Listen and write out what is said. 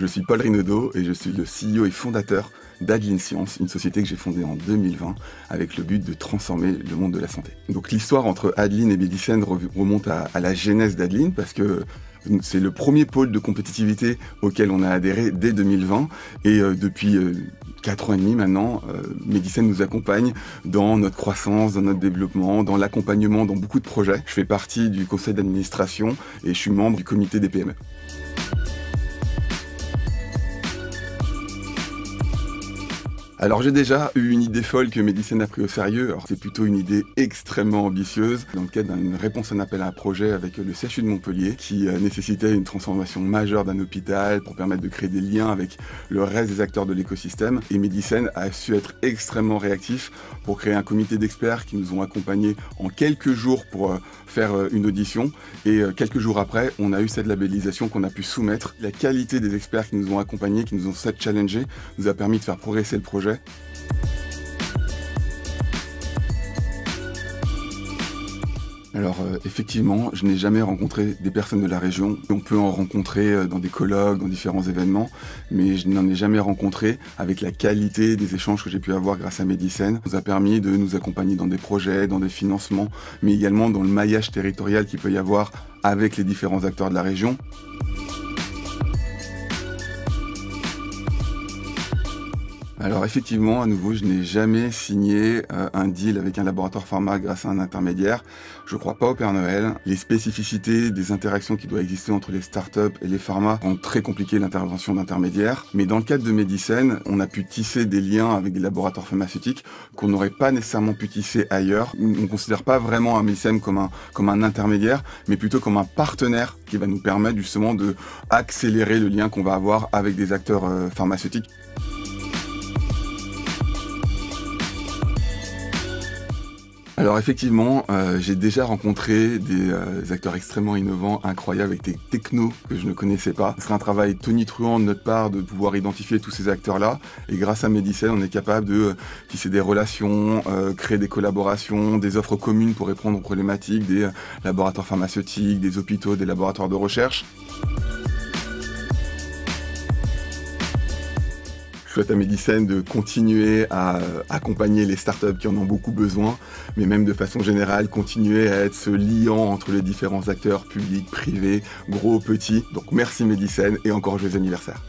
Je suis Paul Rinaudot et je suis le CEO et fondateur d'Adeline Science, une société que j'ai fondée en 2020 avec le but de transformer le monde de la santé. Donc l'histoire entre Adeline et Medicine remonte à la genèse d'Adeline parce que c'est le premier pôle de compétitivité auquel on a adhéré dès 2020 et depuis 4 ans et demi maintenant, Medicine nous accompagne dans notre croissance, dans notre développement, dans l'accompagnement, dans beaucoup de projets. Je fais partie du conseil d'administration et je suis membre du comité des PME. Alors j'ai déjà eu une idée folle que Medicine a pris au sérieux. Alors c'est plutôt une idée extrêmement ambitieuse dans le cadre d'une réponse à un appel à un projet avec le CHU de Montpellier qui nécessitait une transformation majeure d'un hôpital pour permettre de créer des liens avec le reste des acteurs de l'écosystème. Et Medicine a su être extrêmement réactif pour créer un comité d'experts qui nous ont accompagnés en quelques jours pour faire une audition. Et quelques jours après, on a eu cette labellisation qu'on a pu soumettre. La qualité des experts qui nous ont accompagnés, qui nous ont challengés, nous a permis de faire progresser le projet. Alors effectivement, je n'ai jamais rencontré des personnes de la région. On peut en rencontrer dans des colloques, dans différents événements, mais je n'en ai jamais rencontré avec la qualité des échanges que j'ai pu avoir grâce à Medicine. Ça nous a permis de nous accompagner dans des projets, dans des financements, mais également dans le maillage territorial qu'il peut y avoir avec les différents acteurs de la région. Alors effectivement, à nouveau, je n'ai jamais signé un deal avec un laboratoire pharma grâce à un intermédiaire. Je ne crois pas au Père Noël. Les spécificités des interactions qui doivent exister entre les startups et les pharma rendent très compliqué l'intervention d'intermédiaires. Mais dans le cadre de Medicine, on a pu tisser des liens avec des laboratoires pharmaceutiques qu'on n'aurait pas nécessairement pu tisser ailleurs. On ne considère pas vraiment un Medicine comme un intermédiaire, mais plutôt comme un partenaire qui va nous permettre justement de accélérer le lien qu'on va avoir avec des acteurs pharmaceutiques. Alors effectivement, j'ai déjà rencontré des acteurs extrêmement innovants, incroyables, avec des technos que je ne connaissais pas. Ce sera un travail tonitruant de notre part de pouvoir identifier tous ces acteurs-là. Et grâce à Medicine, on est capable de tisser des relations, créer des collaborations, des offres communes pour répondre aux problématiques des laboratoires pharmaceutiques, des hôpitaux, des laboratoires de recherche. Je souhaite à Medicine de continuer à accompagner les startups qui en ont beaucoup besoin, mais même de façon générale, continuer à être ce liant entre les différents acteurs publics, privés, gros, petits. Donc merci Medicine et encore joyeux anniversaire.